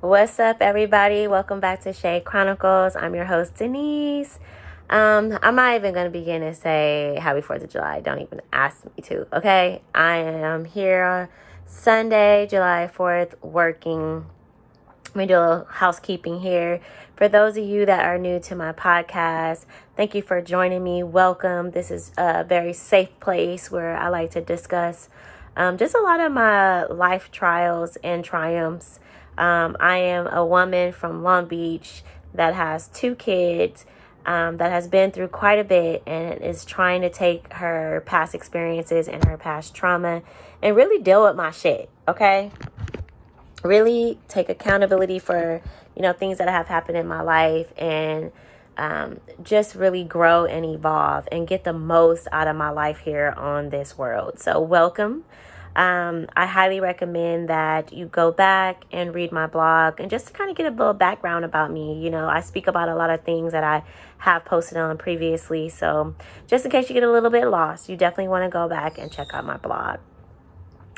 What's up, everybody? Welcome back to Shae Chronicles. I'm your host, Denise. I'm not even going to begin to say Happy 4th of July. Don't even ask me to, okay? I am here Sunday, July 4th, working. Let me do a little housekeeping here. For those of you that are new to my podcast, thank you for joining me. Welcome. This is a very safe place where I like to discuss just a lot of my life trials and triumphs. I am a woman from Long Beach that has 2 kids, that has been through quite a bit and is trying to take her past experiences and her past trauma and really deal with my shit, okay? Really take accountability for, things that have happened in my life and just really grow and evolve and get the most out of my life here on this world. So welcome. I highly recommend that you go back and read my blog and just to kind of get a little background about me. I speak about a lot of things that I have posted on previously. So just in case you get a little bit lost, you definitely want to go back and check out my blog.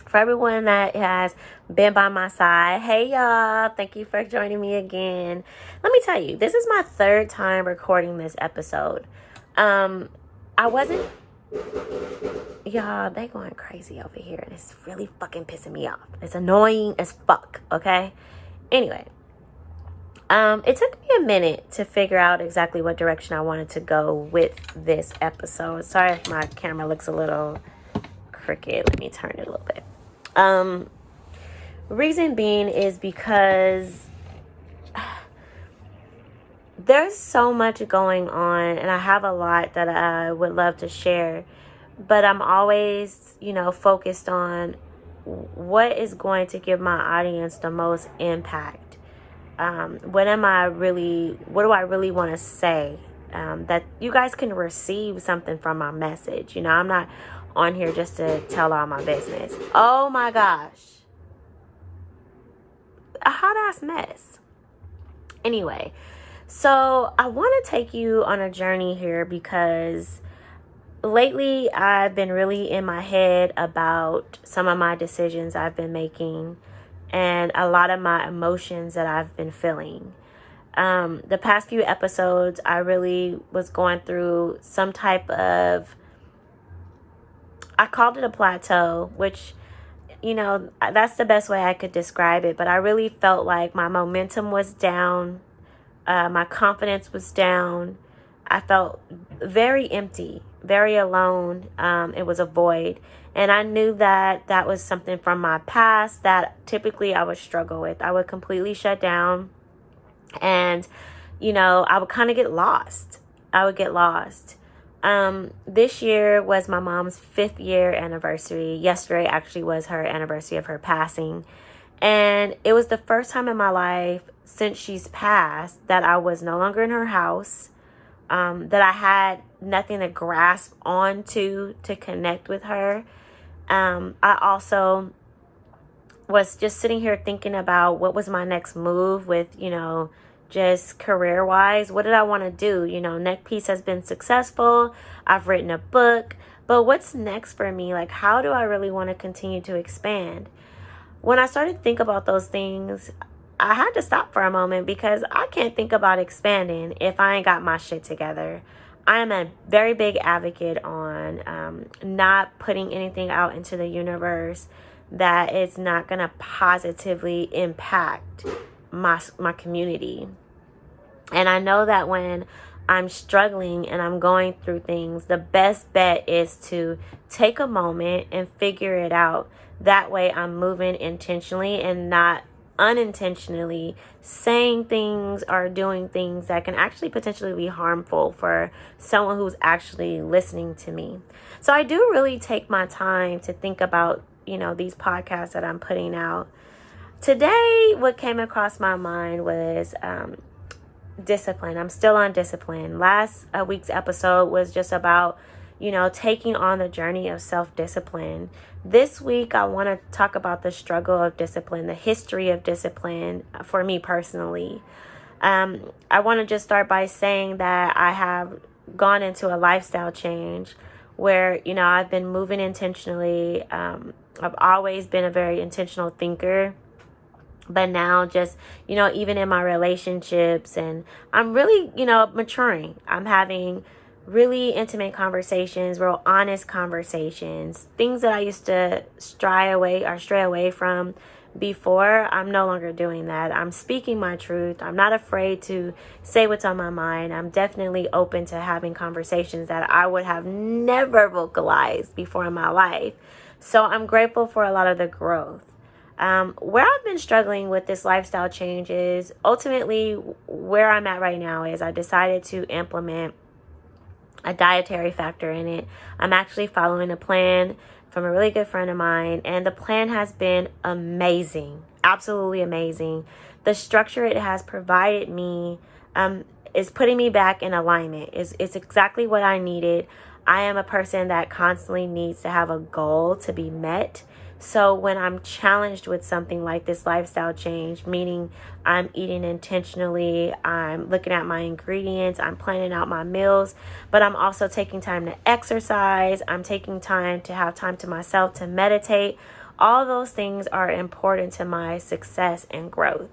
For everyone that has been by my side, hey y'all, thank you for joining me again. Let me tell you, this is my 3rd time recording this episode. Y'all, they going crazy over here and it's really fucking pissing me off. It's annoying as fuck, okay? Anyway, it took me a minute to figure out exactly what direction I wanted to go with this episode. Sorry if my camera looks a little crooked. Let me turn it a little bit. Reason being is because there's so much going on and I have a lot that I would love to share, but I'm always, focused on what is going to give my audience the most impact. What do I really want to say, that you guys can receive something from my message. I'm not on here just to tell all my business. Oh my gosh. A hot ass mess. Anyway, so I want to take you on a journey here because lately I've been really in my head about some of my decisions I've been making and a lot of my emotions that I've been feeling. The past few episodes, I really was going through some type of, I called it a plateau, which, that's the best way I could describe it. But I really felt like my momentum was down. My confidence was down. I felt very empty, very alone. It was a void. And I knew that that was something from my past that typically I would struggle with. I would completely shut down and, I would kind of get lost. This year was my mom's 5th year anniversary. Yesterday actually was her anniversary of her passing. And it was the first time in my life since she's passed that I was no longer in her house, that I had nothing to grasp onto to connect with her. I also was just sitting here thinking about what was my next move with, just career-wise. What did I want to do? Neck Piece has been successful. I've written a book. But what's next for me? Like, how do I really want to continue to expand? When I started to think about those things, I had to stop for a moment because I can't think about expanding if I ain't got my shit together. I am a very big advocate on not putting anything out into the universe that is not going to positively impact my community. And I know that when I'm struggling and I'm going through things, the best bet is to take a moment and figure it out. That way I'm moving intentionally and not unintentionally saying things or doing things that can actually potentially be harmful for someone who's actually listening to me. So I do really take my time to think about, these podcasts that I'm putting out. Today, what came across my mind was discipline. I'm still on discipline. Last week's episode was just about, taking on the journey of self-discipline. This week, I want to talk about the struggle of discipline, the history of discipline for me personally. I want to just start by saying that I have gone into a lifestyle change where, I've been moving intentionally. I've always been a very intentional thinker. But now just, even in my relationships, and I'm really, maturing. I'm having really intimate conversations, real honest conversations, things that I used to stray away from before. I'm no longer doing that. I'm speaking my truth. I'm not afraid to say what's on my mind. I'm definitely open to having conversations that I would have never vocalized before in my life. So I'm grateful for a lot of the growth. Where I've been struggling with this lifestyle change is ultimately where I'm at right now is I decided to implement a dietary factor in it. I'm actually following a plan from a really good friend of mine, and the plan has been amazing, absolutely amazing. The structure it has provided me is putting me back in alignment. It's exactly what I needed. I am a person that constantly needs to have a goal to be met. So when I'm challenged with something like this lifestyle change, meaning I'm eating intentionally, I'm looking at my ingredients, I'm planning out my meals, but I'm also taking time to exercise, I'm taking time to have time to myself to meditate. All those things are important to my success and growth.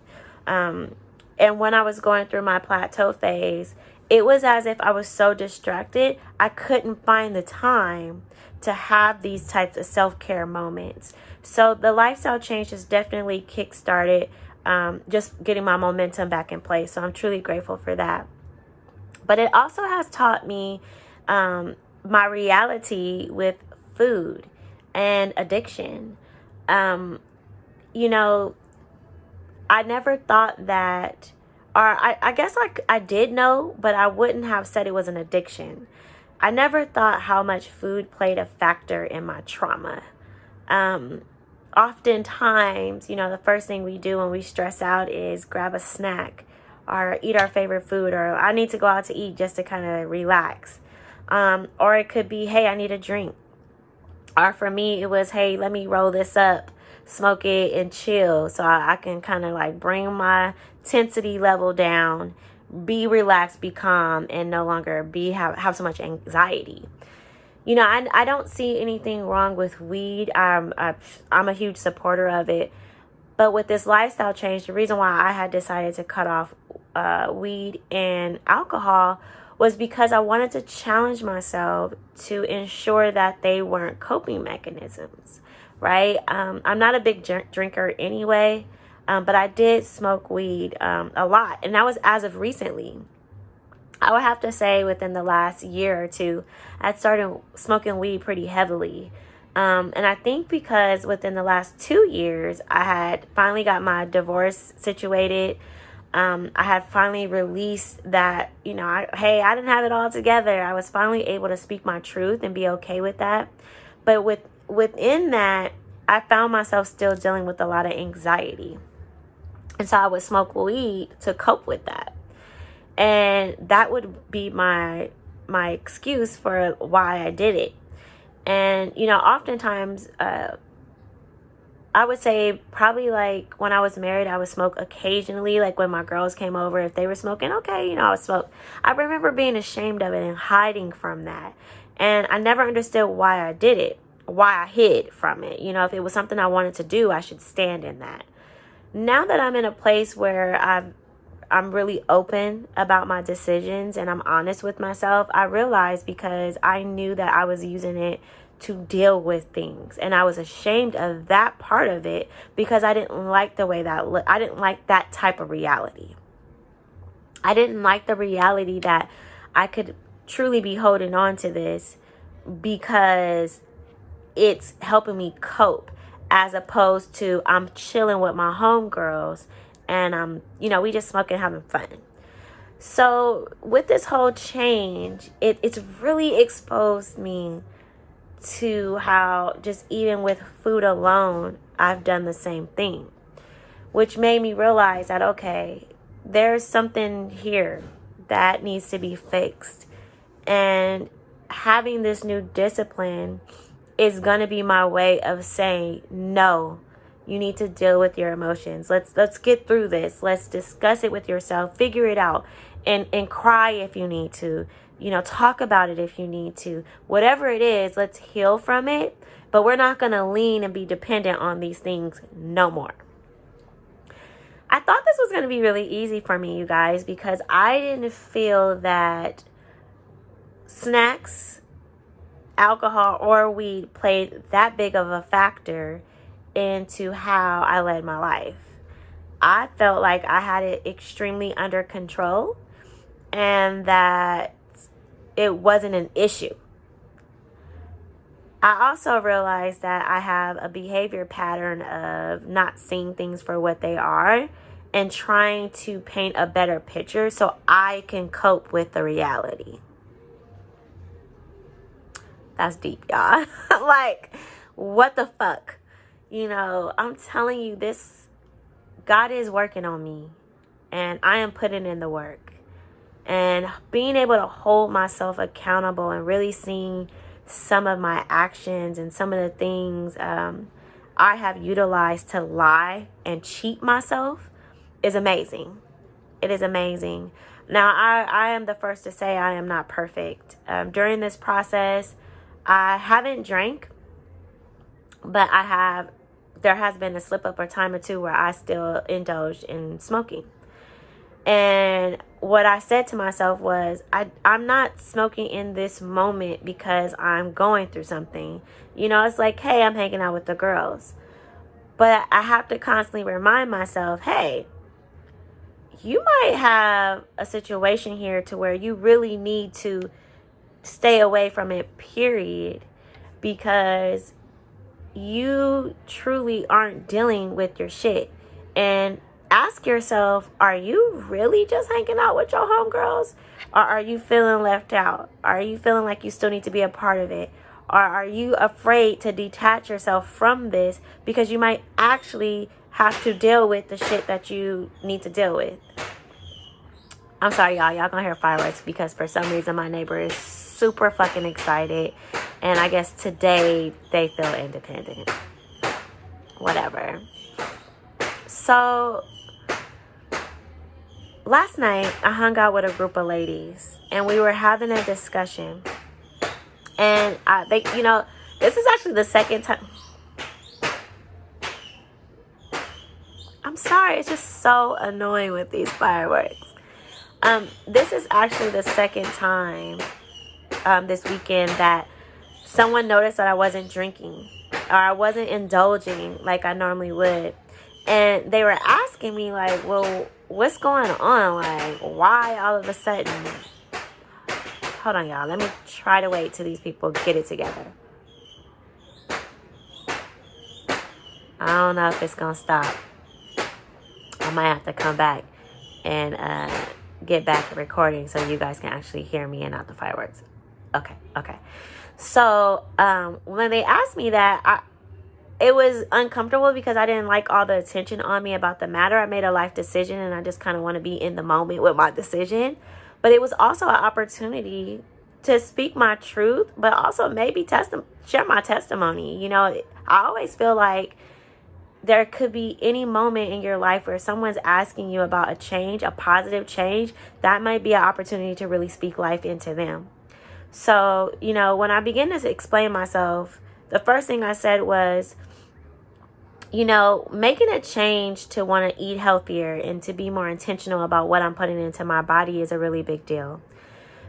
And when I was going through my plateau phase, it was as if I was so distracted, I couldn't find the time to have these types of self-care moments. So the lifestyle change has definitely kick-started just getting my momentum back in place. So I'm truly grateful for that. But it also has taught me my reality with food and addiction. I never thought that, or I guess I did know, but I wouldn't have said it was an addiction. I never thought how much food played a factor in my trauma. Oftentimes, the first thing we do when we stress out is grab a snack or eat our favorite food, or I need to go out to eat just to kind of relax. Or it could be, hey, I need a drink. Or for me, it was, hey, let me roll this up, smoke it, and chill so I can kind of like bring my intensity level down, be relaxed, be calm, and no longer have so much anxiety. I don't see anything wrong with weed. I'm a huge supporter of it. But with this lifestyle change, the reason why I had decided to cut off weed and alcohol was because I wanted to challenge myself to ensure that they weren't coping mechanisms, right? I'm not a big drinker anyway. But I did smoke weed a lot. And that was as of recently. I would have to say within the last year or two, I started smoking weed pretty heavily. And I think because within the last 2 years, I had finally got my divorce situated. I had finally released that, I didn't have it all together. I was finally able to speak my truth and be okay with that. But within that, I found myself still dealing with a lot of anxiety. And so I would smoke weed to cope with that. And that would be my excuse for why I did it. And, oftentimes, I would say probably like when I was married, I would smoke occasionally. Like when my girls came over, if they were smoking, okay, I would smoke. I remember being ashamed of it and hiding from that. And I never understood why I did it, why I hid from it. If it was something I wanted to do, I should stand in that. Now that I'm in a place where I'm really open about my decisions and I'm honest with myself, I realized because I knew that I was using it to deal with things, and I was ashamed of that part of it because I didn't like the way that I didn't like that type of reality. I didn't like the reality that I could truly be holding on to this because it's helping me cope, as opposed to I'm chilling with my homegirls and we just smoking, having fun. So with this whole change, it's really exposed me to how just even with food alone, I've done the same thing, which made me realize that, okay, there's something here that needs to be fixed. And having this new discipline is going to be my way of saying, no, you need to deal with your emotions. Let's get through this. Let's discuss it with yourself, figure it out, and cry if you need to. Talk about it if you need to. Whatever it is, let's heal from it. But we're not going to lean and be dependent on these things no more. I thought this was going to be really easy for me, you guys, because I didn't feel that snacks, alcohol, or weed played that big of a factor into how I led my life. I felt like I had it extremely under control and that it wasn't an issue. I also realized that I have a behavior pattern of not seeing things for what they are and trying to paint a better picture so I can cope with the reality. That's deep, y'all. Like, what the fuck? You know, I'm telling you, God is working on me, and I am putting in the work. And being able to hold myself accountable and really seeing some of my actions and some of the things I have utilized to lie and cheat myself is amazing. It is amazing. Now, I am the first to say I am not perfect. During this process, I haven't drank, but there has been a slip up or time or two where I still indulged in smoking. And what I said to myself was, I'm not smoking in this moment because I'm going through something. You know, it's like, hey, I'm hanging out with the girls. But I have to constantly remind myself, hey, you might have a situation here to where you really need to stay away from it, period. Because you truly aren't dealing with your shit. And ask yourself, are you really just hanging out with your homegirls? Or are you feeling left out? Are you feeling like you still need to be a part of it? Or are you afraid to detach yourself from this because you might actually have to deal with the shit that you need to deal with? I'm sorry, y'all. Y'all gonna hear fireworks because for some reason my neighbor is super fucking excited. And I guess today they feel independent. Whatever. So last night, I hung out with a group of ladies, and we were having a discussion. And this is actually the second time. I'm sorry, it's just so annoying with these fireworks. This is actually the second time this weekend that someone noticed that I wasn't drinking or I wasn't indulging like I normally would. And they were asking me, like, well, what's going on? Like, why all of a sudden? Hold on, y'all. Let me try to wait till these people get it together. I don't know if it's going to stop. I might have to come back and get back to recording so you guys can actually hear me and not the fireworks. Okay. So, when they asked me that, it was uncomfortable because I didn't like all the attention on me about the matter. I made a life decision and I just kind of want to be in the moment with my decision. But it was also an opportunity to speak my truth, but also maybe share my testimony. You know, I always feel like there could be any moment in your life where someone's asking you about a change, a positive change. That might be an opportunity to really speak life into them. So, you know, when I began to explain myself, the first thing I said was, you know, making a change to want to eat healthier and to be more intentional about what I'm putting into my body is a really big deal.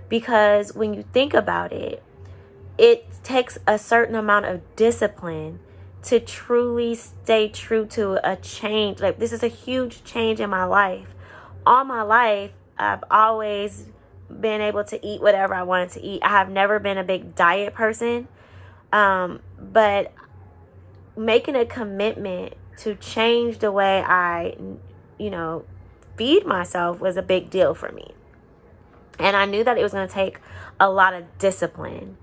Because when you think about it, it takes a certain amount of discipline to truly stay true to a change. Like, this is a huge change in my life. All my life, I've always been able to eat whatever I wanted to eat. I have never been a big diet person. But making a commitment to change the way I, feed myself was a big deal for me. And I knew that it was going to take a lot of discipline.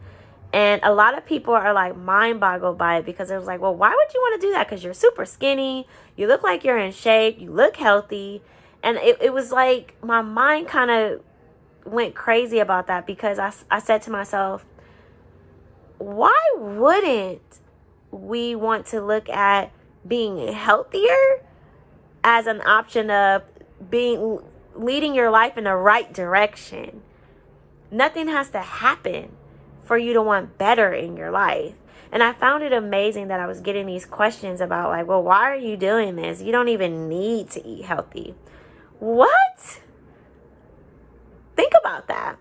And a lot of people are like mind boggled by it because it was like, well, why would you want to do that? Because you're super skinny. You look like you're in shape. You look healthy. And it was like my mind kind of went crazy about that because I said to myself, why wouldn't we want to look at being healthier as an option of leading your life in the right direction? Nothing has to happen for you to want better in your life. And I found it amazing that I was getting these questions about like, well, why are you doing this? You don't even need to eat healthy. What? Think about that.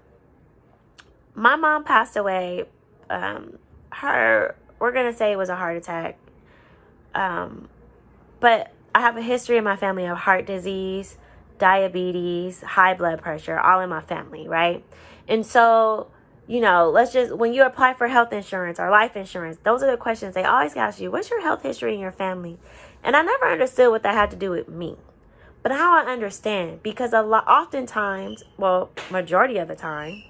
My mom passed away. We're going to say it was a heart attack. But I have a history in my family of heart disease, diabetes, high blood pressure, all in my family, right? And so, you know, when you apply for health insurance or life insurance, those are the questions they always ask you. What's your health history in your family? And I never understood what that had to do with me. But now I understand, because oftentimes, well, majority of the time,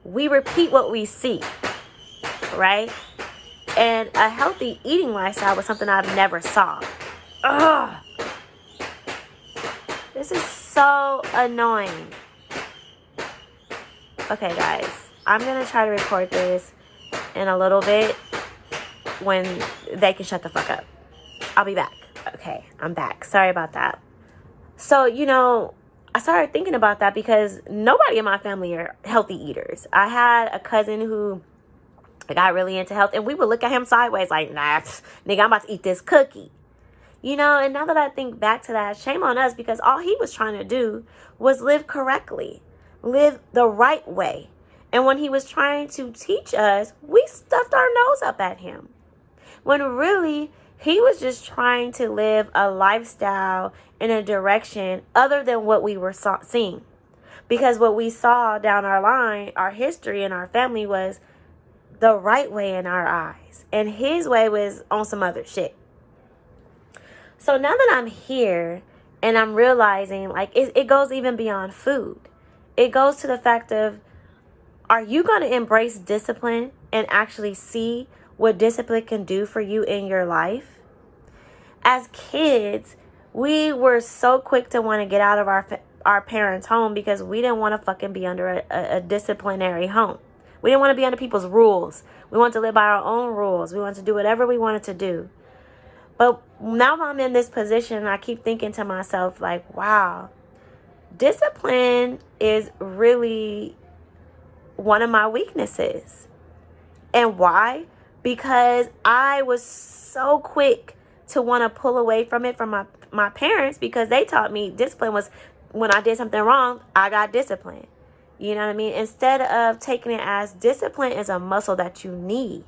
we repeat what we see, right? And a healthy eating lifestyle was something I've never saw. Ugh. This is so annoying. Okay, guys. I'm going to try to record this in a little bit when they can shut the fuck up. I'll be back. Okay, I'm back. Sorry about that. So, you know, I started thinking about that because nobody in my family are healthy eaters. I had a cousin who got really into health, and we would look at him sideways like, nah, nigga, I'm about to eat this cookie. You know, and now that I think back to that, shame on us, because all he was trying to do was live correctly, live the right way. And when he was trying to teach us, we stuffed our nose up at him. When really, he was just trying to live a lifestyle in a direction other than what we were seeing. Because what we saw down our line, our history in our family, was the right way in our eyes. And his way was on some other shit. So now that I'm here and I'm realizing, like, it goes even beyond food. It goes to the fact of, are you going to embrace discipline and actually see what discipline can do for you in your life? As kids, we were so quick to want to get out of our parents' home because we didn't want to fucking be under a disciplinary home. We didn't want to be under people's rules. We wanted to live by our own rules. We wanted to do whatever we wanted to do. But now I'm in this position, I keep thinking to myself, like, wow, discipline is really one of my weaknesses. And why? Because I was so quick to want to pull away from it from my parents, because they taught me discipline was when I did something wrong, I got discipline. You know what I mean? Instead of taking it as discipline is a muscle that you need.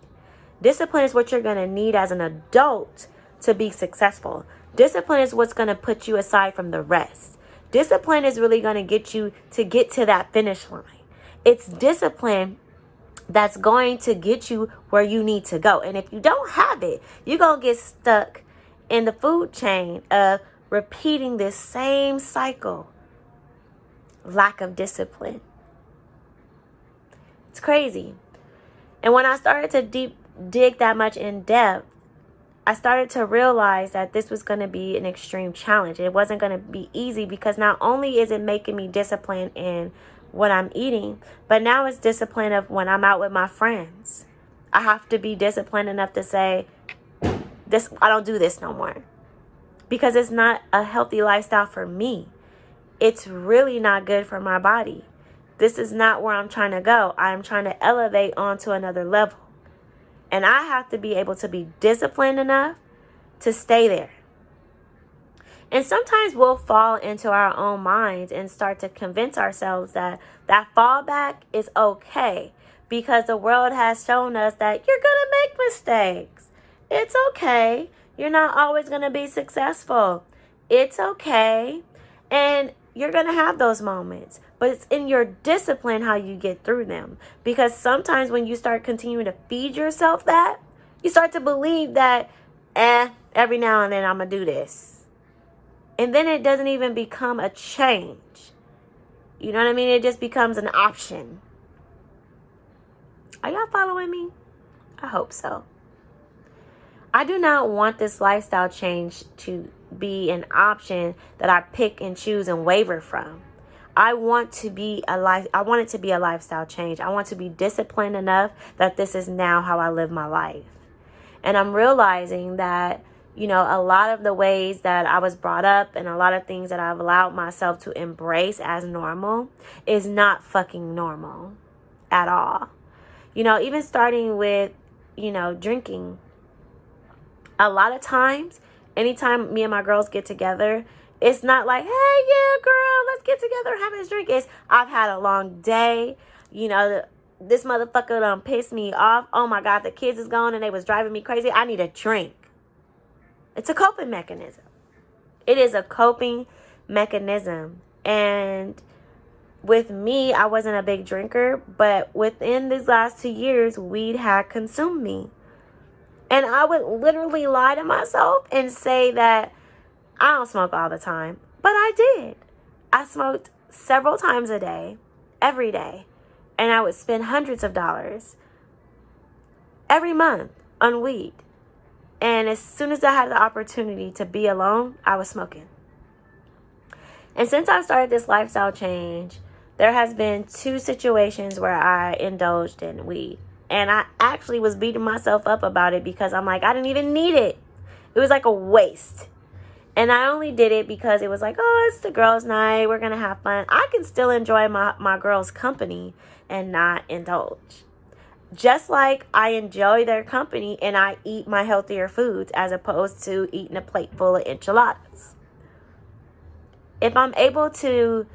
Discipline is what you're going to need as an adult to be successful. Discipline is what's going to put you aside from the rest. Discipline is really going to get you to get to that finish line. It's discipline that's going to get you where you need to go. And if you don't have it, you're going to get stuck in the food chain of repeating this same cycle. Lack of discipline. It's crazy. And when I started to dig that much in depth, I started to realize that this was going to be an extreme challenge. It wasn't going to be easy, because not only is it making me disciplined in what I'm eating, but now it's discipline of when I'm out with my friends. I have to be disciplined enough to say, this, I don't do this no more, because it's not a healthy lifestyle for me. It's really not good for my body. This is not where I'm trying to go. I'm trying to elevate onto another level. And I have to be able to be disciplined enough to stay there. And sometimes we'll fall into our own minds and start to convince ourselves that that fallback is okay, because the world has shown us that you're going to make mistakes. It's okay. You're not always going to be successful. It's okay. And you're going to have those moments. But it's in your discipline how you get through them. Because sometimes when you start continuing to feed yourself that, you start to believe that, every now and then I'm going to do this. And then it doesn't even become a change. You know what I mean? It just becomes an option. Are y'all following me? I hope so. I do not want this lifestyle change to be an option that I pick and choose and waver from. I want it to be a lifestyle change. I want to be disciplined enough that this is now how I live my life. And I'm realizing that, you know, a lot of the ways that I was brought up and a lot of things that I've allowed myself to embrace as normal is not fucking normal at all. You know, even starting with drinking. A lot of times, anytime me and my girls get together, it's not like, hey, yeah, girl, let's get together and have this drink. It's, I've had a long day. This motherfucker done pissed me off. Oh, my God, the kids is gone and they was driving me crazy. I need a drink. It's a coping mechanism. It is a coping mechanism. And with me, I wasn't a big drinker, but within these last 2 years, weed had consumed me. And I would literally lie to myself and say that I don't smoke all the time. But I did. I smoked several times a day, every day. And I would spend hundreds of dollars every month on weed. And as soon as I had the opportunity to be alone, I was smoking. And since I started this lifestyle change, there has been 2 situations where I indulged in weed. And I actually was beating myself up about it because I'm like, I didn't even need it. It was like a waste. And I only did it because it was like, oh, it's the girls' night. We're going to have fun. I can still enjoy my girls' company and not indulge. Just like I enjoy their company and I eat my healthier foods as opposed to eating a plate full of enchiladas. If I'm able to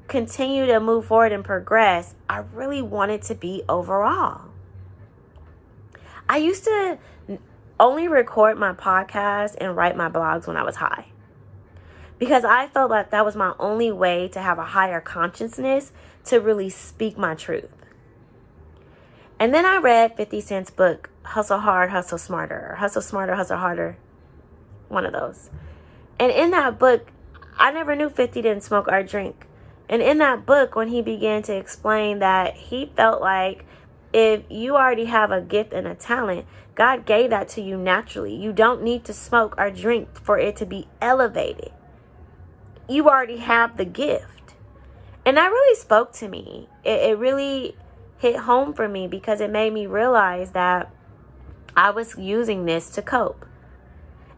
continue to move forward and progress, I really want it to be overall. I used to only record my podcast and write my blogs when I was high, because I felt like that was my only way to have a higher consciousness to really speak my truth. And then I read 50 Cent's book, Hustle Hard, Hustle Smarter, or Hustle Smarter, Hustle Harder, one of those. And in that book, I never knew 50 didn't smoke or drink. And in that book, when he began to explain that he felt like if you already have a gift and a talent, God gave that to you naturally. You don't need to smoke or drink for it to be elevated. You already have the gift. And that really spoke to me. It really hit home for me because it made me realize that I was using this to cope.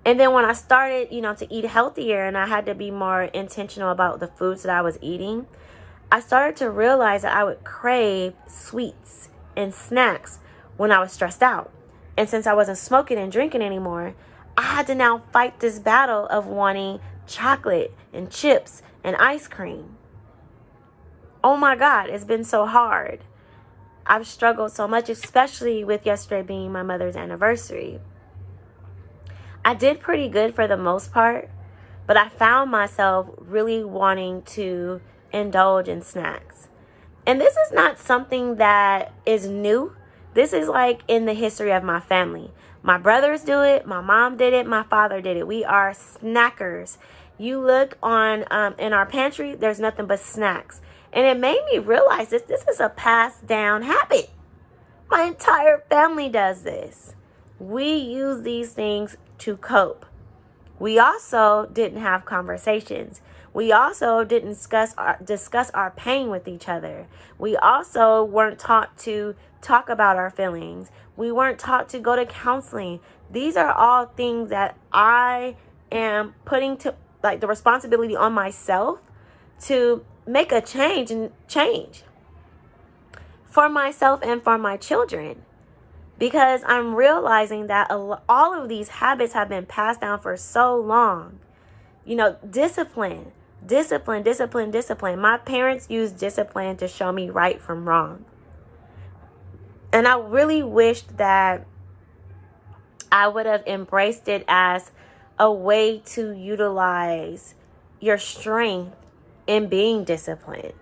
And then when I started, to eat healthier and I had to be more intentional about the foods that I was eating, I started to realize that I would crave sweets and snacks when I was stressed out. And since I wasn't smoking and drinking anymore, I had to now fight this battle of wanting chocolate and chips and ice cream. Oh my God, it's been so hard. I've struggled so much, especially with yesterday being my mother's anniversary. I did pretty good for the most part, but I found myself really wanting to indulge in snacks. And this is not something that is new. This is like in the history of my family. My brothers do it. My mom did it. My father did it. We are snackers. You look on in our pantry, there's nothing but snacks. And it made me realize this is a passed down habit. My entire family does this. We use these things to cope. We also didn't have conversations. We also didn't discuss our pain with each other. We also weren't taught to talk about our feelings. We weren't taught to go to counseling. These are all things that I am putting to the responsibility on myself to make a change for myself and for my children. Because I'm realizing that all of these habits have been passed down for so long. Discipline. My parents used discipline to show me right from wrong. And I really wished that I would have embraced it as a way to utilize your strength in being disciplined,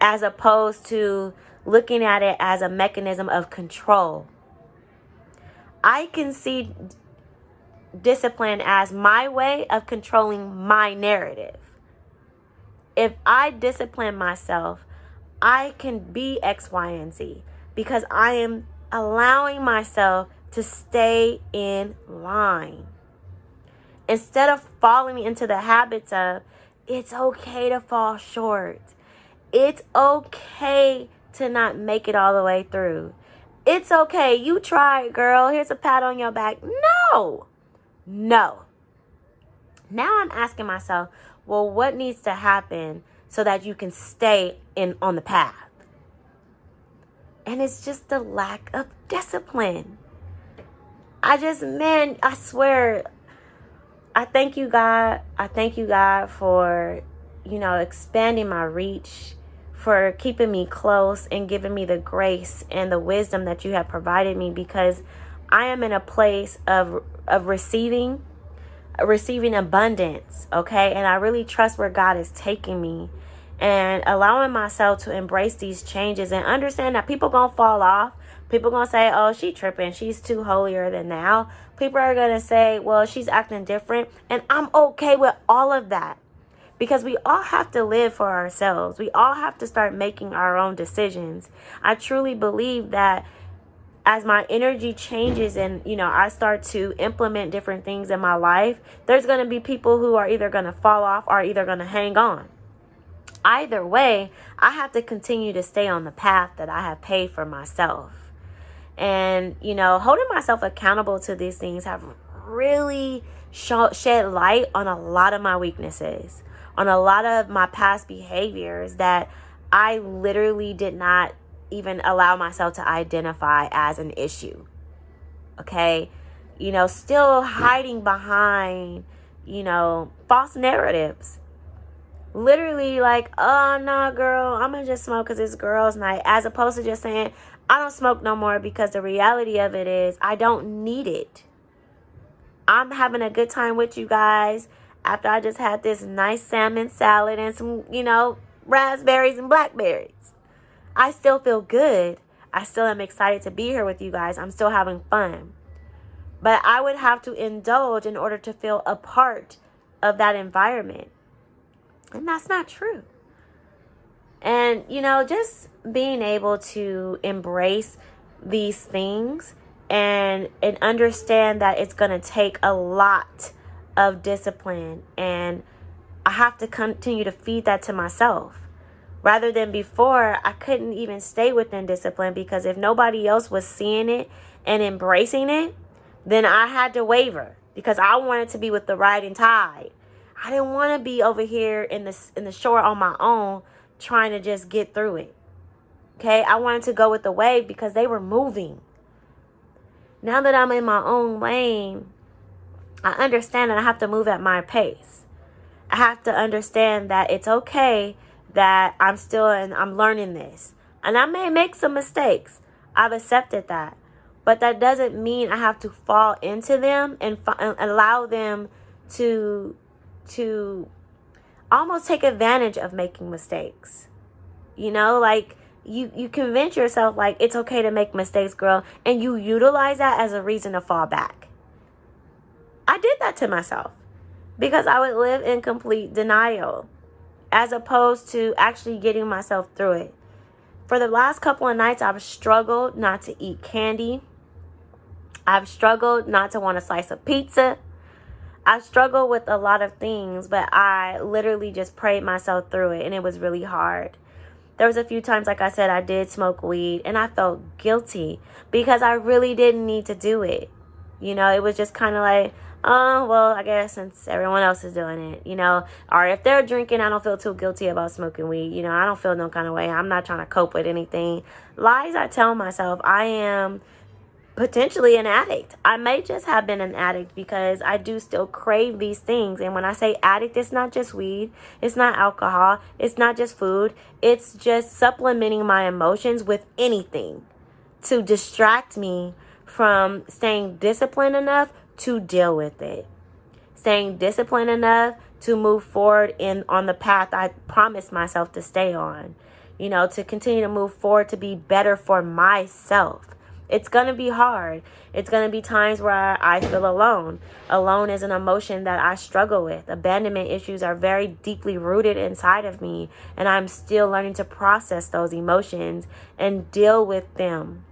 as opposed to looking at it as a mechanism of control. I can see discipline as my way of controlling my narrative. If I discipline myself, I can be X, Y, and Z because I am allowing myself to stay in line. Instead of falling into the habits of, it's okay to fall short. It's okay to not make it all the way through. It's okay. You tried, girl. Here's a pat on your back. No. Now I'm asking myself, well, what needs to happen so that you can stay on the path? And it's just the lack of discipline. Man, I swear, I thank you, God. I thank you, God, for, expanding my reach, for keeping me close and giving me the grace and the wisdom that you have provided me, because I am in a place of receiving abundance, okay? And I really trust where God is taking me, and allowing myself to embrace these changes and understand that people gonna fall off. People gonna say, oh, she tripping, she's too holier than thou. People are gonna say, well, she's acting different, and I'm okay with all of that, because we all have to live for ourselves. We all have to start making our own decisions. I truly believe that as my energy changes and, I start to implement different things in my life, there's going to be people who are either going to fall off or either going to hang on. Either way, I have to continue to stay on the path that I have paved for myself. And, holding myself accountable to these things have really shed light on a lot of my weaknesses, on a lot of my past behaviors that I literally did not even allow myself to identify as an issue. Okay? Still hiding behind, false narratives. Literally like, oh, no, girl, I'm going to just smoke because it's girls' night. As opposed to just saying, I don't smoke no more, because the reality of it is I don't need it. I'm having a good time with you guys after I just had this nice salmon salad and some, raspberries and blackberries. I still feel good. I still am excited to be here with you guys. I'm still having fun. But I would have to indulge in order to feel a part of that environment. And that's not true. And, just being able to embrace these things and understand that it's going to take a lot of discipline. And I have to continue to feed that to myself. Rather than before, I couldn't even stay within discipline, because if nobody else was seeing it and embracing it, then I had to waver, because I wanted to be with the rising tide. I didn't want to be over here in the shore on my own trying to just get through it. Okay, I wanted to go with the wave because they were moving. Now that I'm in my own lane, I understand that I have to move at my pace. I have to understand that it's okay that I'm learning this. And I may make some mistakes. I've accepted that. But that doesn't mean I have to fall into them and allow them to almost take advantage of making mistakes. Like you convince yourself like it's okay to make mistakes, girl, and you utilize that as a reason to fall back. I did that to myself because I would live in complete denial, as opposed to actually getting myself through it. For the last couple of nights, I've struggled not to eat candy. I've struggled not to want a slice of pizza. I've struggled with a lot of things, but I literally just prayed myself through it, and it was really hard. There was a few times, like I said, I did smoke weed, and I felt guilty because I really didn't need to do it. It was just kind of like, oh, well, I guess since everyone else is doing it, or if they're drinking, I don't feel too guilty about smoking weed. I don't feel no kind of way. I'm not trying to cope with anything. Lies I tell myself. I am potentially an addict. I may just have been an addict because I do still crave these things. And when I say addict, it's not just weed. It's not alcohol. It's not just food. It's just supplementing my emotions with anything to distract me from staying disciplined enough to deal with it. Staying disciplined enough to move forward on the path I promised myself to stay on. To continue to move forward, to be better for myself. It's going to be hard. It's going to be times where I feel alone. Alone is an emotion that I struggle with. Abandonment issues are very deeply rooted inside of me, and I'm still learning to process those emotions and deal with them.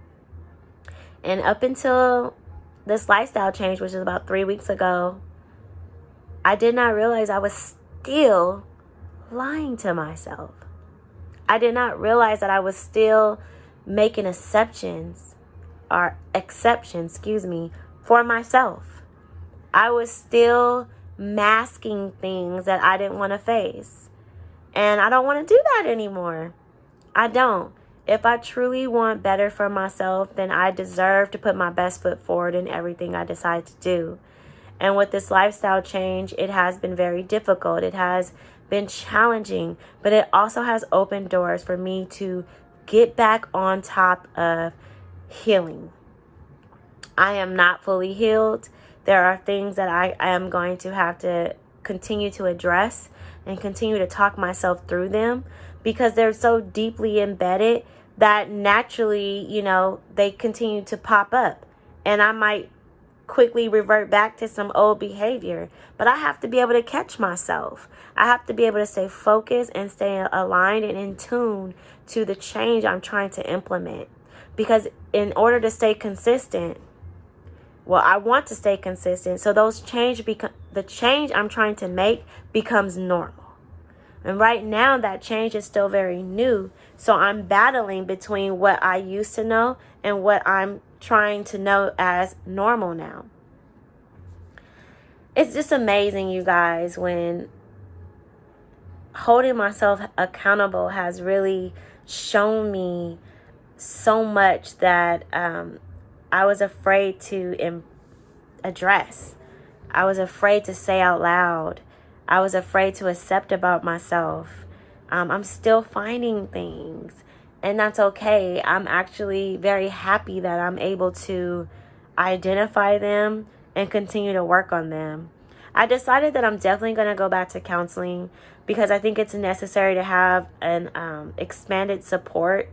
And up until this lifestyle change, which is about 3 weeks ago, I did not realize I was still lying to myself. I did not realize that I was still making exceptions for myself. I was still masking things that I didn't want to face. And I don't want to do that anymore. I don't. If I truly want better for myself, then I deserve to put my best foot forward in everything I decide to do. And with this lifestyle change, it has been very difficult. It has been challenging, but it also has opened doors for me to get back on top of healing. I am not fully healed. There are things that I am going to have to continue to address and continue to talk myself through them, because they're so deeply embedded that naturally, they continue to pop up. And I might quickly revert back to some old behavior, but I have to be able to catch myself. I have to be able to stay focused and stay aligned and in tune to the change I'm trying to implement. Because in order to stay consistent, I want to stay consistent. So the change I'm trying to make becomes normal. And right now that change is still very new. So I'm battling between what I used to know and what I'm trying to know as normal now. It's just amazing, you guys, when holding myself accountable has really shown me so much that I was afraid to address. I was afraid to say out loud. I was afraid to accept about myself. I'm still finding things, and that's okay. I'm actually very happy that I'm able to identify them and continue to work on them. I decided that I'm definitely going to go back to counseling, because I think it's necessary to have an expanded support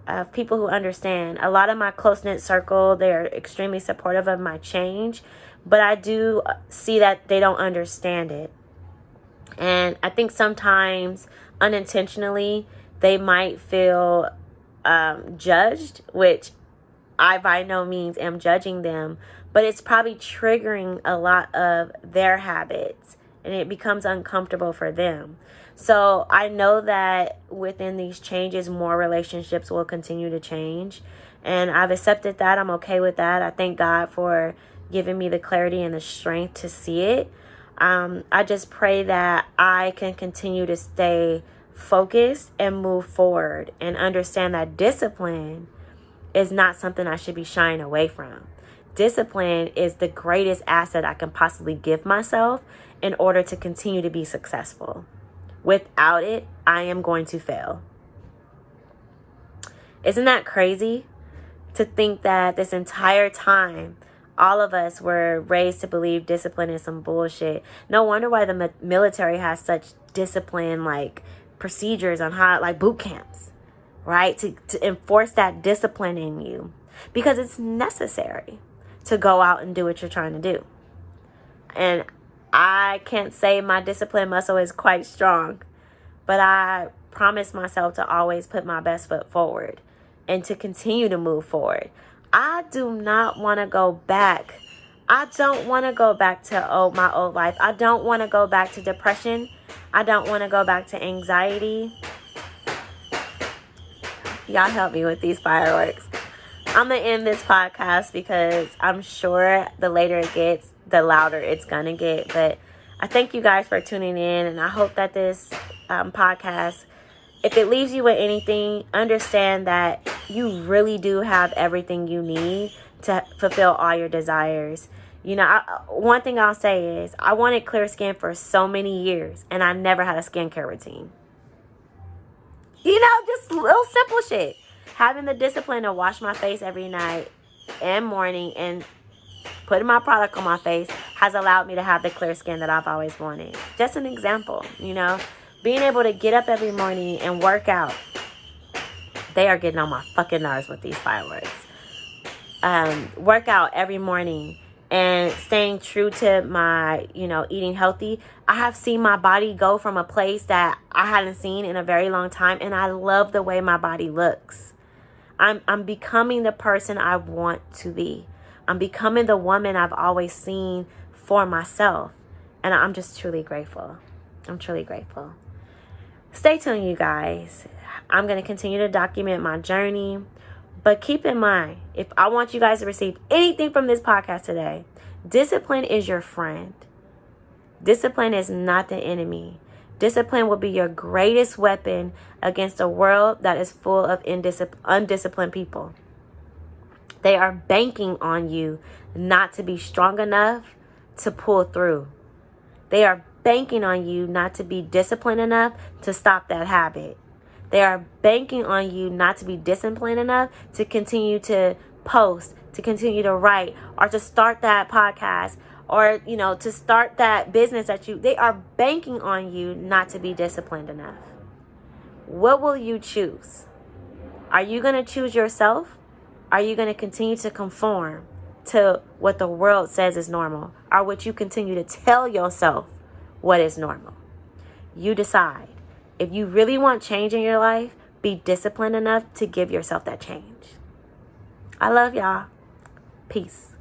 of people who understand. A lot of my close-knit circle, they're extremely supportive of my change, but I do see that they don't understand it. And I think sometimes unintentionally they might feel judged, which I by no means am judging them, but it's probably triggering a lot of their habits, and it becomes uncomfortable for them. So I know that within these changes, more relationships will continue to change, and I've accepted that. I'm okay with that. I thank God for giving me the clarity and the strength to see it. I just pray that I can continue to stay focused and move forward, and understand that discipline is not something I should be shying away from. Discipline is the greatest asset I can possibly give myself in order to continue to be successful. Without it, I am going to fail. Isn't that crazy to think that this entire time all of us were raised to believe discipline is some bullshit? No wonder why the military has such discipline, like procedures on how, like boot camps, right? To enforce that discipline in you, because it's necessary to go out and do what you're trying to do. And I can't say my discipline muscle is quite strong, but I promise myself to always put my best foot forward and to continue to move forward. I do not want to go back. I don't want to go back to my old life. I don't want to go back to depression. I don't want to go back to anxiety. Y'all help me with these fireworks. I'm going to end this podcast, because I'm sure the later it gets, the louder it's going to get. But I thank you guys for tuning in, and I hope that this podcast, if it leaves you with anything, understand that you really do have everything you need to fulfill all your desires. One thing I'll say is I wanted clear skin for so many years, and I never had a skincare routine. Just little simple shit. Having the discipline to wash my face every night and morning and putting my product on my face has allowed me to have the clear skin that I've always wanted. Just an example, being able to get up every morning and work out. They are getting on my fucking nerves with these fireworks. Work out every morning and staying true to my, eating healthy. I have seen my body go from a place that I hadn't seen in a very long time, and I love the way my body looks. I'm becoming the person I want to be. I'm becoming the woman I've always seen for myself. And I'm just truly grateful. I'm truly grateful. Stay tuned, you guys. I'm going to continue to document my journey. But keep in mind, if I want you guys to receive anything from this podcast today, discipline is your friend. Discipline is not the enemy. Discipline will be your greatest weapon against a world that is full of undisciplined people. They are banking on you not to be strong enough to pull through. They are banking on you not to be disciplined enough to stop that habit. They are banking on you not to be disciplined enough to continue to post, to continue to write, or to start that podcast, or, to start that business they are banking on you not to be disciplined enough. What will you choose? Are you going to choose yourself? Are you going to continue to conform to what the world says is normal? Or would you continue to tell yourself what is normal? You decide. If you really want change in your life, be disciplined enough to give yourself that change. I love y'all. Peace.